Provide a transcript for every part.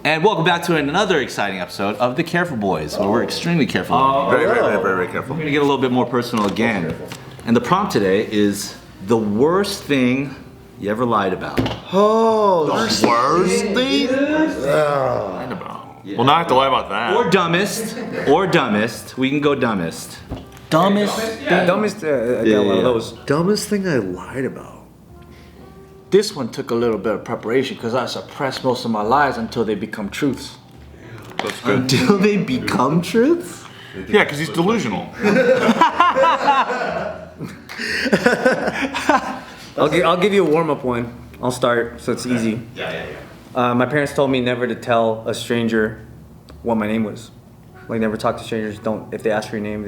And welcome back to another exciting episode of The Careful Boys, where we're extremely careful. Very careful. We're gonna get a little bit more personal again. And the prompt today is the worst thing you ever lied about. Oh, the worst thing? Lied about. Yeah. Well, now I have to lie about that. Or dumbest. We can go dumbest. Dumbest? Yeah. Dumbest, I got one of those. Dumbest thing I lied about. This one took a little bit of preparation because I suppressed most of my lies until they become truths. That's good. Until they become truths? Yeah, because he's delusional. I'll give you a warm-up one. I'll start so it's easy. My parents told me never to tell a stranger what my name was. Like never talk to strangers. Don't, if they ask for your name,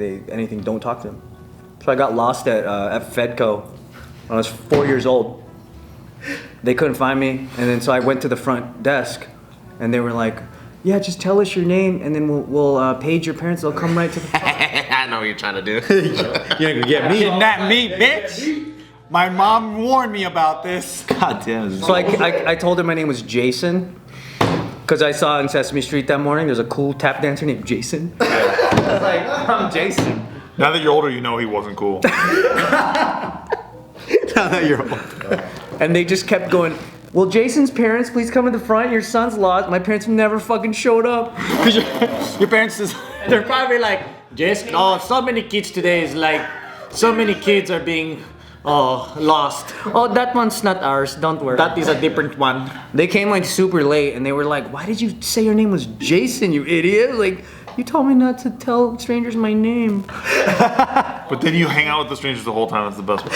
don't talk to them. So I got lost at Fedco when I was 4 years old. They couldn't find me, and then so I went to the front desk, and they were like, "Yeah, just tell us your name, and then we'll page your parents. They'll come right to the front." I know what you're trying to do. You're not gonna get me. Kidnap me, bitch! My mom warned me about this. God damn. So I told her my name was Jason, because I saw on Sesame Street that morning there's a cool tap dancer named Jason. I was like, I'm Jason. Now that you're older, you know he wasn't cool. Now that you're older. And they just kept going, "Well, Jason's parents, please come to the front. Your son's lost." My parents never fucking showed up. Your parents is, they're probably like, Jason, oh, so many kids today is like, so many kids are being lost. Oh, that one's not ours. Don't worry. That is a different one. They came like super late, and they were like, "Why did you say your name was Jason, you idiot? Like, you told me not to tell strangers my name." But then you hang out with the strangers the whole time. That's the best part.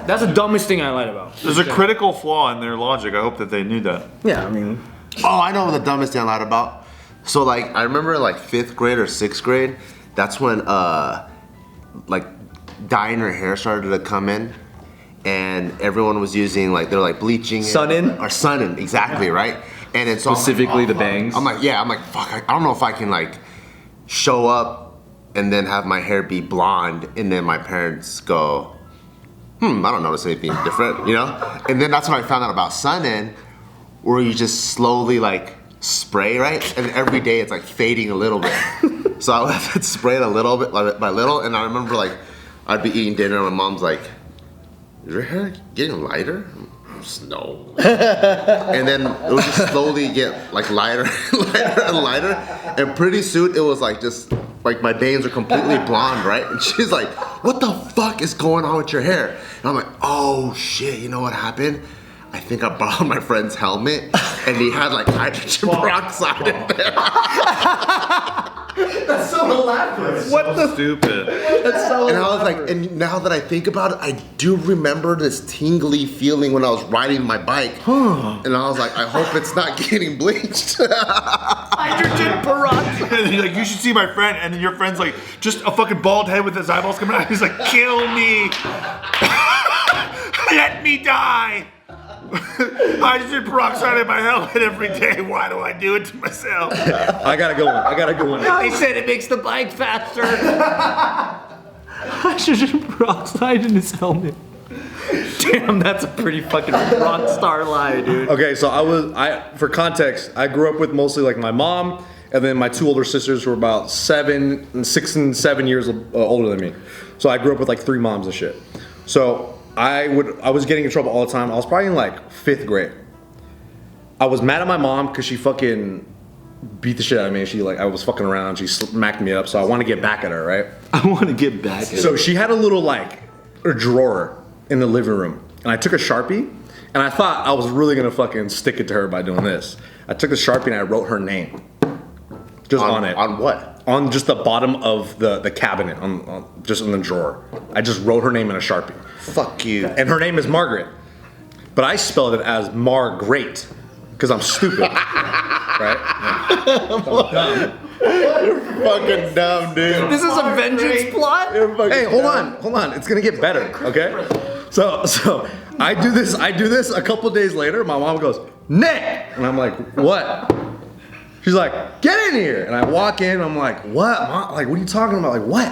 That's the dumbest thing I lied about. There's a critical flaw in their logic. I hope that they knew that. Yeah, I mean. Oh, I know the dumbest thing I lied about. So like, I remember like 5th grade or 6th grade. That's when like dyeing her hair started to come in, and everyone was using like they're like bleaching. Sun-in? Or sun-in, exactly, right? And then so Specifically the bangs. I'm like, fuck. I don't know if I can like show up and then have my hair be blonde, and then my parents go, I don't notice anything different, you know? And then that's when I found out about sun-in, where you just slowly like spray, right? And every day it's like fading a little bit. So I would spray it a little bit by little, and I remember like I'd be eating dinner and my mom's like, "Is your hair getting lighter?" No. And then it would just slowly get like lighter and lighter, and pretty soon it was like just like my bangs are completely blonde, right? And she's like, "What the fuck is going on with your hair?" And I'm like, "Oh shit, you know what happened? I think I borrowed my friend's helmet, and he had like hydrogen peroxide in there." That's so elaborate. What the stupid? That's so And I was like, and now that I think about it, I do remember this tingly feeling when I was riding my bike. And I was like, I hope it's not getting bleached. hydrogen peroxide. And you're like, "You should see my friend," and then your friend's like, just a fucking bald head with his eyeballs coming out. He's like, "Kill me, let me die." Hydrogen peroxide in my helmet every day. Why do I do it to myself? I got a good one. They said it makes the bike faster. Hydrogen peroxide in his helmet. Damn, that's a pretty fucking rock star lie, dude. Okay, so for context, I grew up with mostly like my mom, and then my 2 older sisters were about 6 and 7 years older than me. So I grew up with like 3 moms and shit. So I was getting in trouble all the time. I was probably in like 5th grade. I was mad at my mom because she fucking beat the shit out of me. I was fucking around. She smacked me up. So I want to get back at her, right? I want to get back at her. So she had a little like a drawer in the living room, and I took a Sharpie, and I thought I was really gonna fucking stick it to her by doing this. I took the Sharpie and I wrote her name, just on it. On what? On just the bottom of the cabinet, just in the drawer. I just wrote her name in a Sharpie. Fuck you. And her name is Margaret, but I spelled it as Margaret because I'm stupid, right? You're fucking dumb, dude. This is a vengeance plot? Hey, hold on. It's gonna get better, okay? So I do this a couple days later. My mom goes, "Nick," and I'm like, "What?" She's like, "Get in here," and I walk in. I'm like, "What, Mom? Like, what are you talking about? Like, what?"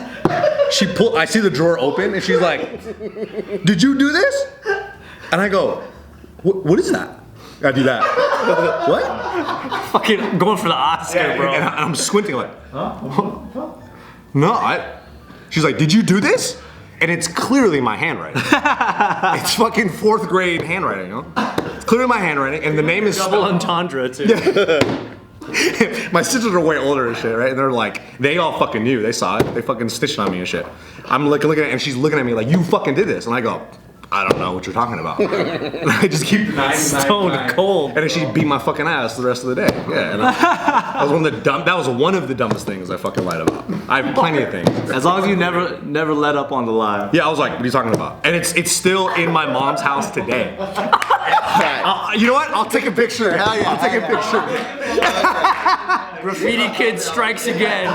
I see the drawer open, and she's like, "Did you do this?" And I go, "What is that?" I do that. What? Fucking going for the Oscar, bro. And I'm squinting like, no, she's like, did you do this? And it's clearly my handwriting. It's fucking 4th grade handwriting, you know? It's clearly my handwriting, and the name is Double entendre, too. My sisters are way older and shit, right? And they're like, they all fucking knew. They saw it. They fucking stitched on me and shit. I'm looking at it, and she's looking at me like, you fucking did this. And I go, I don't know what you're talking about. And I just keep denying. Stone cold. And then she beat my fucking ass the rest of the day. Yeah, and that was one of the dumbest things I fucking lied about. I have plenty of things. As long as you never let up on the lie. Yeah, I was like, what are you talking about? And it's still in my mom's house today. You know what? I'll take a picture. Hell yeah, I'll take a picture. Graffiti kid strikes again.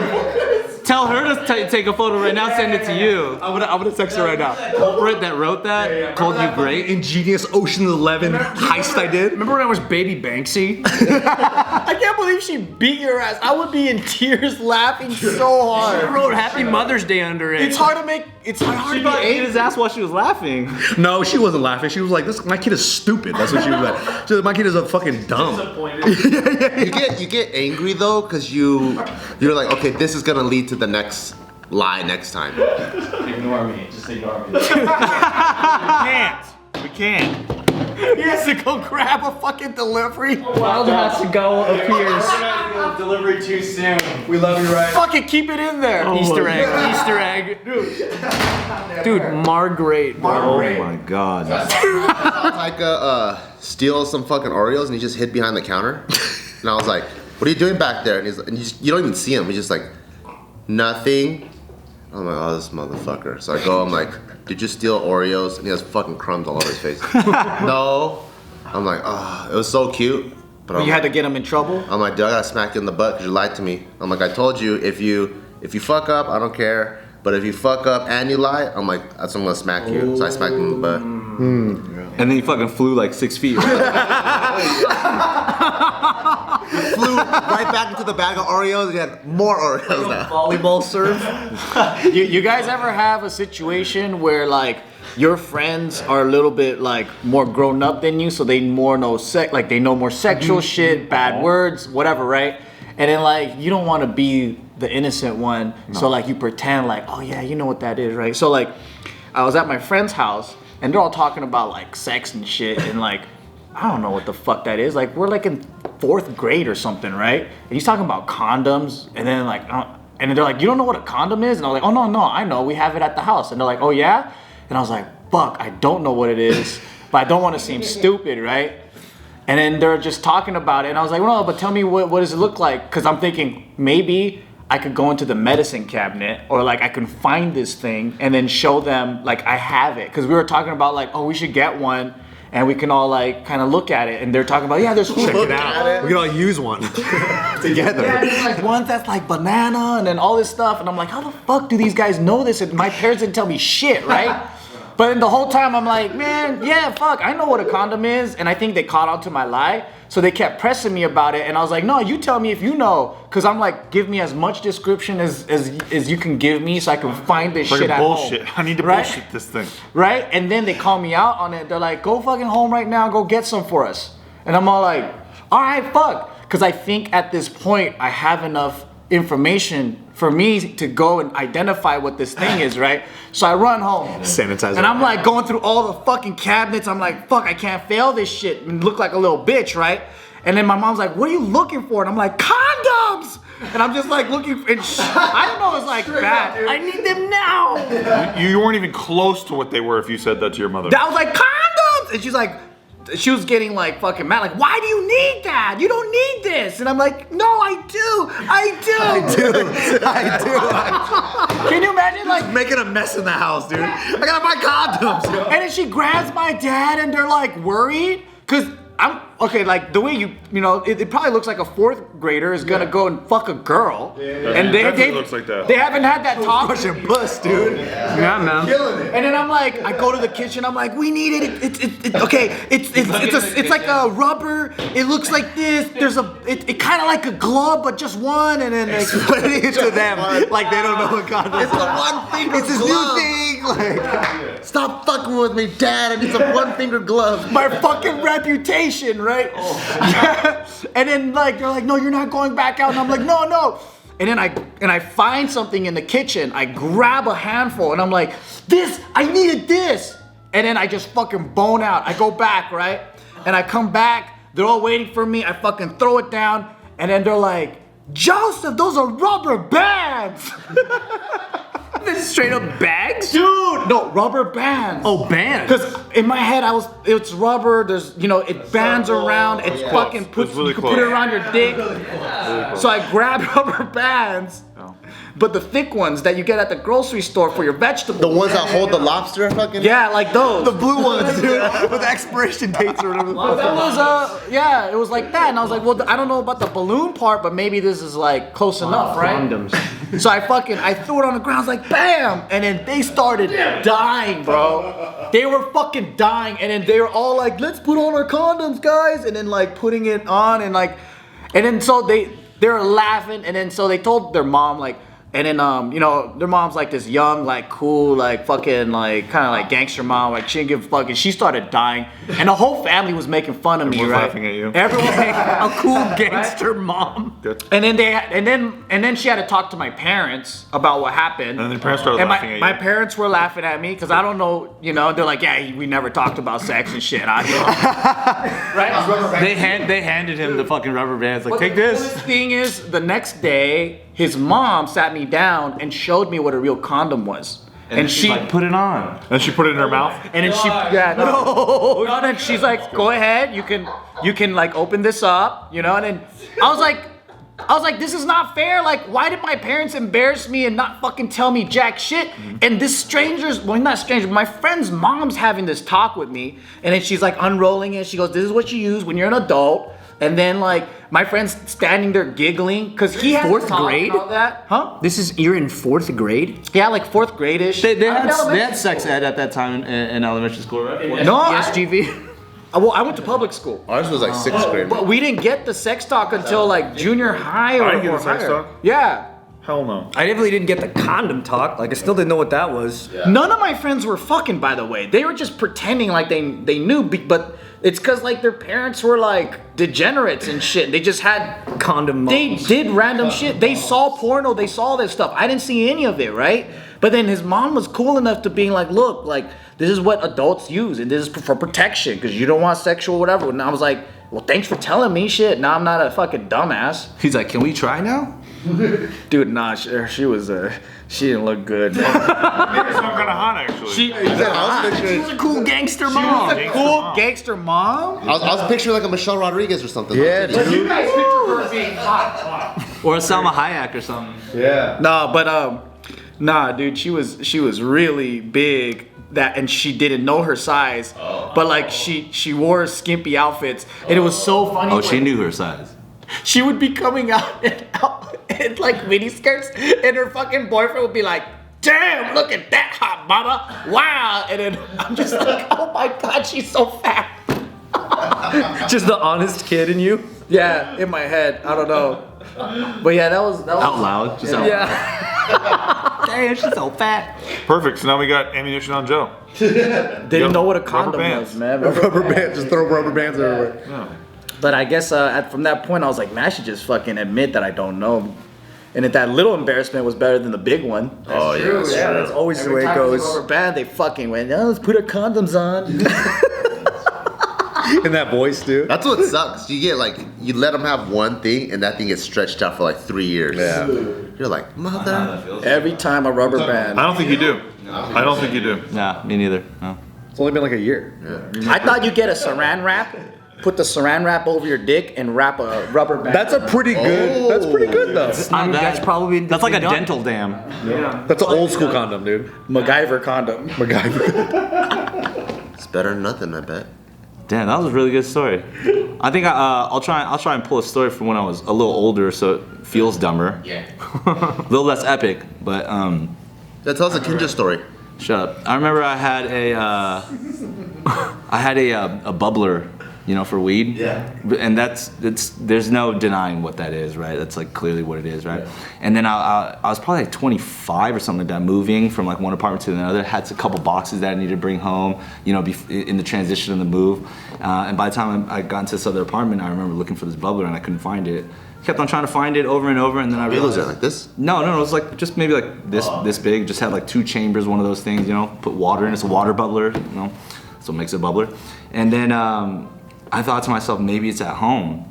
Tell her to take a photo right now, send it to you. I'm gonna text her right now. Culprit that wrote that called you great. Ingenious Ocean's 11 heist I did. Remember when I was Baby Banksy? I can't believe she beat your ass. I would be in tears laughing so hard. She wrote Happy Mother's Day under it. It's hard to make. It's hard She to probably ate be. his ass while she was laughing. No, she wasn't laughing. She was like, "My kid is stupid." That's what she was like. She was like, my kid is a fucking dumb. You get angry though, cause you're like, okay, this is gonna lead to the next lie next time. Ignore me. Just ignore me. We can't. He has to go grab a fucking delivery. Wild has to go appears. Delivery too soon. We love you, right? Fucking keep it in there. Easter egg. Easter egg. Dude, Margaret. Oh my god. Like steal some fucking Oreos and he just hid behind the counter. And I was like, what are you doing back there? And you don't even see him. He's just like, nothing. I'm like, oh, this motherfucker. So I go, I'm like, did you steal Oreos? And he has fucking crumbs all over his face. No. I'm like, oh, it was so cute. But You had to get him in trouble? I'm like, dude, I gotta smack you in the butt because you lied to me. I'm like, I told you, if you fuck up, I don't care. But if you fuck up and you lie, I'm like, that's when I'm gonna smack you. So I smacked him in the butt. And then he fucking flew like 6 feet. Flew right back into the bag of Oreos and he had more Oreos now. Volleyball serve. You guys ever have a situation where like your friends are a little bit like more grown up than you, so they more know they know more sexual shit, bad words, whatever, right? And then like you don't want to be the innocent one, so like you pretend like, oh yeah, you know what that is, right? So like I was at my friend's house and they're all talking about like sex and shit and like I don't know what the fuck that is. Like we're like in 4th grade or something, right? And he's talking about condoms and then like and they're like, you don't know what a condom is? And I was like, oh no, I know, we have it at the house. And they're like, oh yeah? And I was like, fuck, I don't know what it is, but I don't want to seem stupid, right? And then they're just talking about it and I was like, well, no, but tell me what does it look like? Because I'm thinking maybe I could go into the medicine cabinet or like I can find this thing and then show them like I have it. Because we were talking about like, oh, we should get one and we can all like kind of look at it. And they're talking about, yeah, there's Check it out. We can all use one together. Yeah, there's like one that's like banana and then all this stuff. And I'm like, how the fuck do these guys know this? And my parents didn't tell me shit, right? But then the whole time I'm like, man, yeah, fuck, I know what a condom is. And I think they caught on to my lie. So they kept pressing me about it. And I was like, no, you tell me if you know. Because I'm like, give me as much description as you can give me so I can find this shit at bullshit. home. I need to bullshit this thing. Right? And then they call me out on it. They're like, go fucking home right now. Go get some for us. And I'm all like, all right, fuck. Because I think at this point, I have enough information for me to go and identify what this thing is, right? So I run home. Sanitizer. And I'm like going through all the fucking cabinets. I'm like, fuck, I can't fail this shit and look like a little bitch, right? And then my mom's like, what are you looking for? And I'm like, condoms! And I'm just like looking for, I didn't know it was like bad. I need them now. You weren't even close to what they were if you said that to your mother. I was like, condoms! And she's like, she was getting like fucking mad, like, why do you need that? You don't need this. And I'm like, no, I do. Can you imagine like making a mess in the house, dude? I gotta buy condoms, yo. and then she grabs my dad and they're like worried because I'm okay, like the way you know, it probably looks like a 4th grader is gonna go and fuck a girl. And Definitely looks like that. They haven't had that talk. Pushing bus, dude. Yeah, man. And then I'm like, I go to the kitchen. I'm like, we need it. It's like a rubber. It looks like this. There's it kind of like a glove, but just one. And then like, Explaining it to them like they don't know what condom is. It's the one thing. It's this new thing. Like, stop fucking with me, Dad. I need some one-finger gloves. My fucking reputation, right? And then like they're like, no, you're not going back out. And I'm like, no. And then I find something in the kitchen. I grab a handful and I'm like, I needed this. And then I just fucking bone out. I go back, right? And I come back. They're all waiting for me. I fucking throw it down. And then they're like, Joseph, those are rubber bands. Straight up bags? Dude, no, rubber bands. Oh, bands. Because in my head, it's rubber. There's, it bands around. It's fucking puts. really You can put it around your dick. So I grabbed rubber bands, but the thick ones that you get at the grocery store for your vegetables. The ones that hold the lobster fucking? Yeah, like those. The blue ones, dude. With expiration dates or whatever. That was yeah, it was like that, and I was like, well, I don't know about the balloon part, but maybe this is like close enough, right? Condoms. So I threw it on the ground, I was like, bam! And then they started dying, bro. They were fucking dying, and then they were all like, let's put on our condoms, guys, and then like putting it on, and then so they were laughing, and then so they told their mom like. And then, their mom's like this young, like cool, like fucking, like kind of like gangster mom. Like she didn't give a fuck, and she started dying, and the whole family was making fun of me, right? Laughing at you. Everyone making A cool gangster mom. Good. and then she had to talk to my parents about what happened. And then the parents started and laughing at you. my parents were laughing at me because I don't know, they're like, yeah, we never talked about sex and shit. Right? They handed him the fucking rubber bands. Like, take The this. coolest thing is, the next day, his mom sat me down and showed me what a real condom was. And she like, put it on. And she put it in her mouth. and then she no, then she's like, go ahead, you can like open this up, and then I was like, this is not fair. Like, why did my parents embarrass me and not fucking tell me jack shit? And this not stranger, but my friend's mom's having this talk with me, and then she's like unrolling it. She goes, this is what you use when you're an adult. And then like my friend's standing there giggling because he had Fourth talked grade? about that. Huh? You're in 4th grade? Yeah, like 4th grade-ish. They I'm in elementary had sex ed at that time in elementary school, right? No, SGV? I went to public school. Ours was like 6th grade. But we didn't get the sex talk until like junior high or I didn't get the sex higher. talk? Yeah. Hell no. I definitely didn't get the condom talk. Like, I still didn't know what that was. None of my friends were fucking, by the way. They were just pretending like they knew, but it's because like their parents were like degenerates and shit. They just had Condom They moms. did random shit. They saw porno. They saw this stuff. I didn't see any of it, right? But then his mom was cool enough to being like, look, like this is what adults use, and this is for protection because you don't want sexual whatever. And I was like, well, thanks for telling me shit. Now I'm not a fucking dumbass. He's like, can we try now? Dude, nah, she was she didn't look good. It's not kind of hot actually. I was picturing, a cool gangster mom. Gangster Cool mom. gangster mom. I was picturing like a Michelle Rodriguez or something. Yeah, Like, dude. guys picture her being hot. Or a Salma Hayek or something. Yeah. Nah, but nah, dude, she was really big. And she didn't know her size, but like she wore skimpy outfits, and it was so funny. Oh, she when knew her size. She would be coming out in like mini skirts, and her fucking boyfriend would be like, "Damn, look at that hot mama! Wow!" And then I'm just like, "Oh my god, she's so fat." Just the honest kid in you? Yeah, in my head, I don't know, but yeah, that was Out loud. Just out loud. Yeah. Damn, she's so fat. Perfect. So now we got ammunition on Joe. Didn't know what a Rubber condom bands. was, man. Rubber bands, just throw rubber bands everywhere. But I guess from that point, I was like, man, I should just fucking admit that I don't know. And if that little embarrassment was better than the big one. oh yeah. Yeah, that's always the way it Every time goes. was over bad, they fucking went, oh, let's put our condoms on. In that voice, dude. That's what sucks. You get like, you let them have one thing and that thing gets stretched out for like 3 years. Yeah. You're like, mother. Every time a rubber band. I don't think you do. I don't think you do. Nah, me neither. No. It's only been like a year. I thought you'd get a saran wrap, put the saran wrap over your dick, and wrap a rubber band. That's a pretty good. That's pretty good though. Not bad. That's probably That's like a done. dental dam. That's an old school condom, dude. MacGyver condom. MacGyver. It's better than nothing, I bet. Damn, that was a really good story. I think I'll try and pull a story from when I was a little older, so it feels dumber. Yeah. A little less epic, but Yeah, tell us a Kinja story. shut up. I remember I had a bubbler for weed. Yeah. And there's no denying what that is, right? That's like clearly what it is, right? Yeah. And then I was probably like 25 or something like that, moving from like one apartment to another. Had a couple boxes that I needed to bring home, in the transition of the move. And by the time I got into this other apartment, I remember looking for this bubbler and I couldn't find it. Kept on trying to find it over and over, and then I realized. Was it like this? No, it was like just maybe like this big. Just had like 2 chambers, one of those things, put water in. It's a water bubbler, so it makes a bubbler. And then I thought to myself, maybe it's at home.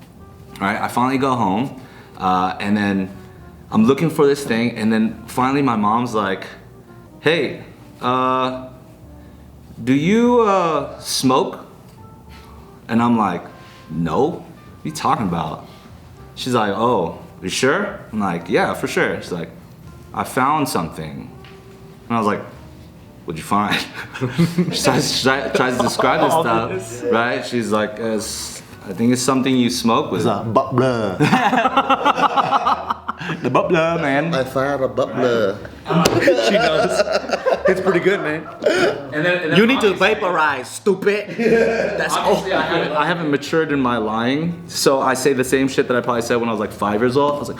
All right, I finally go home, and then I'm looking for this thing, and then finally my mom's like, "Hey, do you smoke?" And I'm like, "No, what are you talking about?" She's like, "Oh, you sure?" I'm like, "Yeah, for sure." She's like, "I found something." And I was like, "What'd you find?" She tries to describe this stuff, right? She's like, I think it's something you smoke with. It's a bubbler. The bubbler, man. I found a bubbler. She knows. It's pretty good, man. And then You need to vaporize, stupid. That's Obviously, I haven't matured in my lying, so I say the same shit that I probably said when I was like 5 years old. I was like,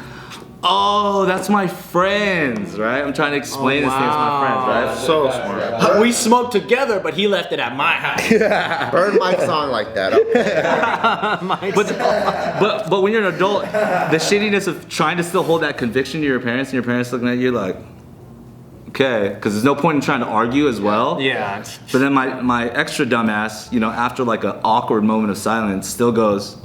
"Oh, that's my friends," right? I'm trying to explain this thing to my friends, right? So smart. We smoked together, but he left it at my house. Burn my song like that. Okay. But when you're an adult, the shittiness of trying to still hold that conviction to your parents, and your parents looking at you like, okay, because there's no point in trying to argue as well. Yeah. But then my extra dumbass, after like an awkward moment of silence, still goes,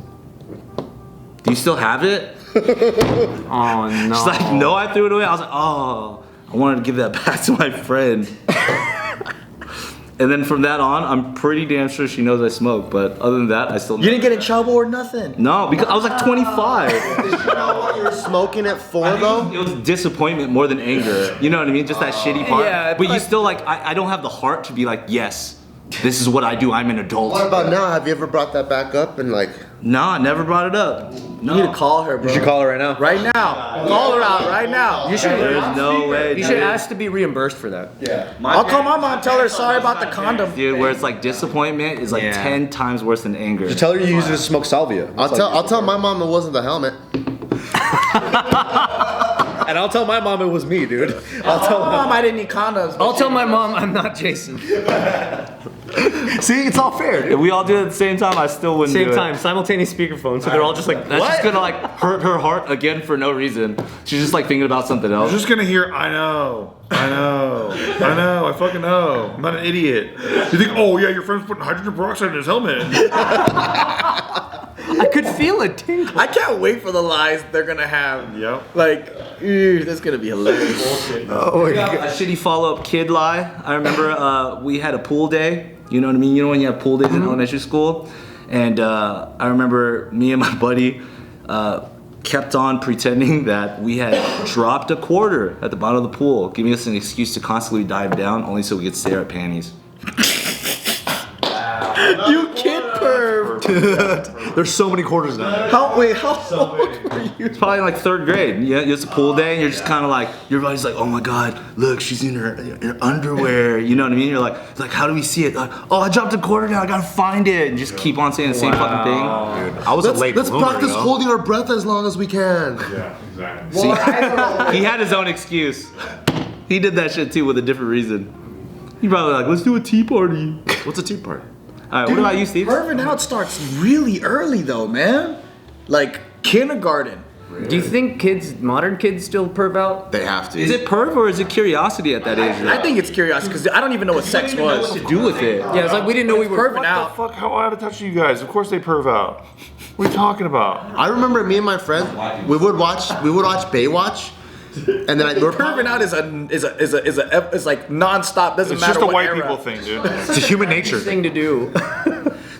"Do you still have it?" Oh no. She's like, "No, I threw it away." I was like, "Oh, I wanted to give that back to my friend." And then from that on, I'm pretty damn sure she knows I smoke. But other than that, I still. You didn't get in trouble or nothing? No, because I was like 25. Did you know what you were smoking it for though? It was disappointment more than anger. You know what I mean? Just that shitty part. Yeah, but you still like, I don't have the heart to be like, yes, this is what I do. I'm an adult. What about now? Have you ever brought that back up and like? Nah, I never brought it up. No. You need to call her, bro. You should call her right now. Right now. Call her out right now. You should. There's no way. You should ask to be reimbursed for that. Yeah. I'll call my mom, tell her sorry about the condom. Dude, where it's like disappointment is like 10 times worse than anger. Just tell her you use it to smoke salvia. I'll tell my mom it wasn't the helmet. And I'll tell my mom it was me, dude. I'll tell my mom I didn't need condoms. I'll tell my mom I'm not Jason. See, it's all fair, dude. If we all do it at the same time, I still wouldn't do Same it. time, simultaneous speakerphone. So they're all just like, That's just gonna like hurt her heart again for no reason. She's just like thinking about something else. You're just gonna hear, I know, I fucking know. I'm not an idiot. You think, oh yeah, your friend's putting hydrogen peroxide in his helmet. I could feel a tingle. I can't wait for the lies they're gonna have. Yep. Like, that's gonna be hilarious. Oh my God. A shitty follow-up kid lie. I remember we had a pool day. You know what I mean? You know when you have pool days in elementary school? And I remember me and my buddy kept on pretending that we had dropped a quarter at the bottom of the pool, giving us an excuse to constantly dive down, only so we could stare at panties. You kid perv. There's so many quarters now. How old were you? It's probably like 3rd grade. Yeah, it's a pool day, and you're just kind of like, your body's like, "Oh my God, look, she's in her underwear." You know what I mean? You're like, how do we see it? Like, "Oh, I dropped a quarter now. I gotta find it." And just keep on saying the same fucking thing. Dude, I was a late Let's bloomer, practice holding our breath as long as we can. Yeah, exactly. See, he had his own excuse. He did that shit too with a different reason. He probably like, "Let's do a tea party." What's a tea party? All right, what about you, Steve? Perving out starts really early though, man. Like kindergarten. Do you think modern kids still perv out? They have to. Is it perv or is it curiosity at that age? I think it's curiosity because I don't even know what sex was. What to do with it? Yeah, it's like we didn't know we were Perving What out. the fuck? How out of touch are you guys? Of course they perv out. What are you talking about? I remember me and my friend, we would watch Baywatch, and then we're Perving out is like nonstop. Doesn't It's matter just a what white era. people thing, dude. It's a human nature Thing to do.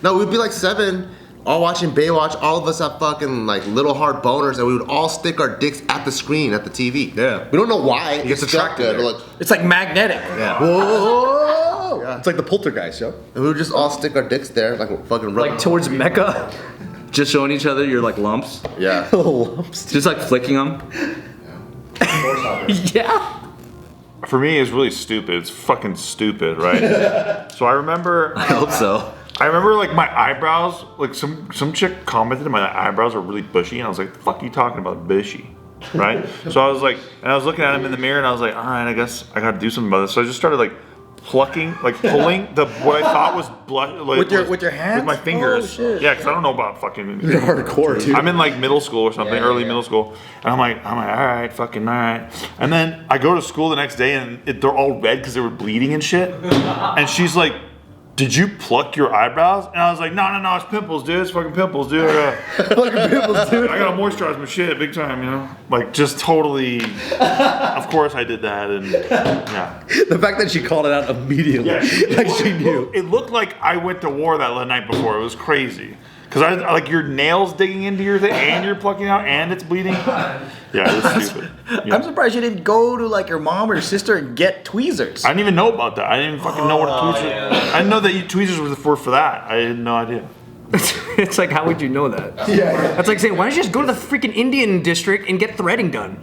No, we'd be like 7, all watching Baywatch. All of us have fucking like little hard boners, and we would all stick our dicks at the screen at the TV. Yeah. We don't know why. It gets It's felt attracted good. there. We're like, It's like magnetic. Yeah. whoa. It's like the poltergeist, yo. And we would just all stick our dicks there, like fucking. Like towards Mecca. Just showing each other your like lumps, Yeah. just like flicking them. Yeah. For me, it's really stupid. It's fucking stupid, right? So I remember I hope so. I remember like my eyebrows, like some chick commented my eyebrows are really bushy, and I was like, the fuck are you talking about bushy? Right? So I was like, and I was looking at him in the mirror, and I was like, all right, I guess I gotta do something about this. So I just started like pulling what I thought was blood like, with your hands? with my fingers. Oh, shit. Yeah, because I don't know about fucking. You're hardcore, dude. I'm in like middle school or something, early middle school, and I'm like, all right, fucking all right. And then I go to school the next day, and they're all red because they were bleeding and shit. And she's like, did you pluck your eyebrows? And I was like, no, it's pimples, dude. It's fucking pimples, dude. Fucking pimples, dude. I gotta moisturize my shit big time, you know? Like, just totally. Of course I did that, and yeah. The fact that she called it out immediately, like she knew. It looked like I went to war that night before. It was crazy. Because I like your nails digging into your thing, and you're plucking out, and it's bleeding. Yeah, it was stupid. Yeah. I'm surprised you didn't go to like your mom or your sister and get tweezers. I didn't even know about that. I didn't even fucking know what a tweezer. I didn't know that tweezers were for that. I had no idea. It's like, how would you know that? Yeah. That's like saying, why don't you just go to the freaking Indian district and get threading done?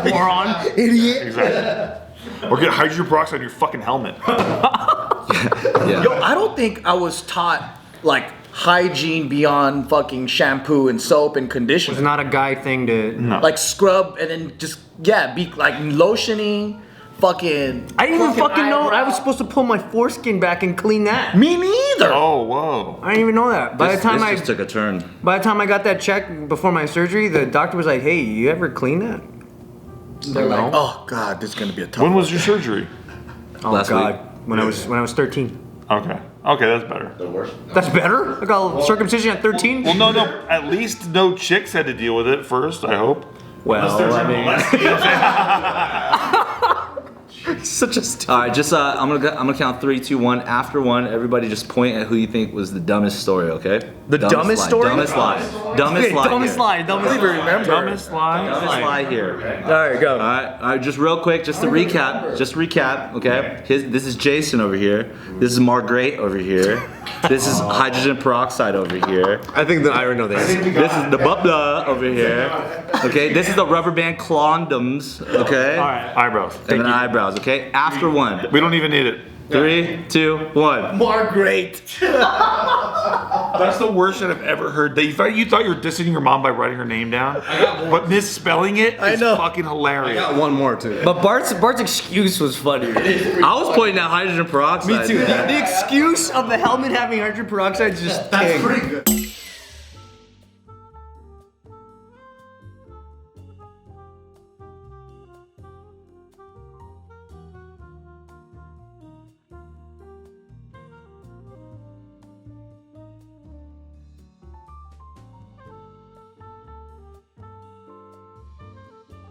Moron. Idiot. Exactly. Or get hydrogen peroxide on your fucking helmet. Yeah. Yo, I don't think I was taught like hygiene beyond fucking shampoo and soap and It's conditioner. not a guy thing to. No. Like scrub and then just be like lotioning, fucking. I didn't even fucking know I eyebrow. was supposed to pull my foreskin back and clean that. Me neither. Oh, whoa. I didn't even know that. By the time this just took a turn. By the time I got that check before my surgery, the doctor was like, "Hey, you ever clean that?" They're like, oh god, this is gonna be a tough. When was your surgery? Oh Last God, week. when I was 13. Okay. Okay, that's better. That's better. I got a circumcision at 13. Well, no. At least no chicks had to deal with it first, I hope. Well, such a stupid. All right, just I'm gonna count 3, 2, 1. After one, everybody just point at who you think was the dumbest story. Okay? The dumbest lie. story? Dumbest lie. Dumbest lie. Dumbest here. lie. Dumbest lie. Dumbest lie? Dumbest lie here. All right, go. All right, just real quick, just to recap. Okay, this is Jason over here. This is Margaret over here. This is hydrogen peroxide over here. I think that I already know the answer. This is the bubla over here. Okay, this is the rubber band condoms. Okay, All right. Eyebrows. and then eyebrows. Okay, after one. We don't even need it. 3, 2, 1. Margaret. That's the worst shit I've ever heard. That you thought you were dissing your mom by writing her name down, but misspelling it is fucking hilarious. Got one more too. But Bart's excuse was funny. I was pointing at hydrogen peroxide. Me too. The excuse of the helmet having hydrogen peroxide is just king. Pretty good.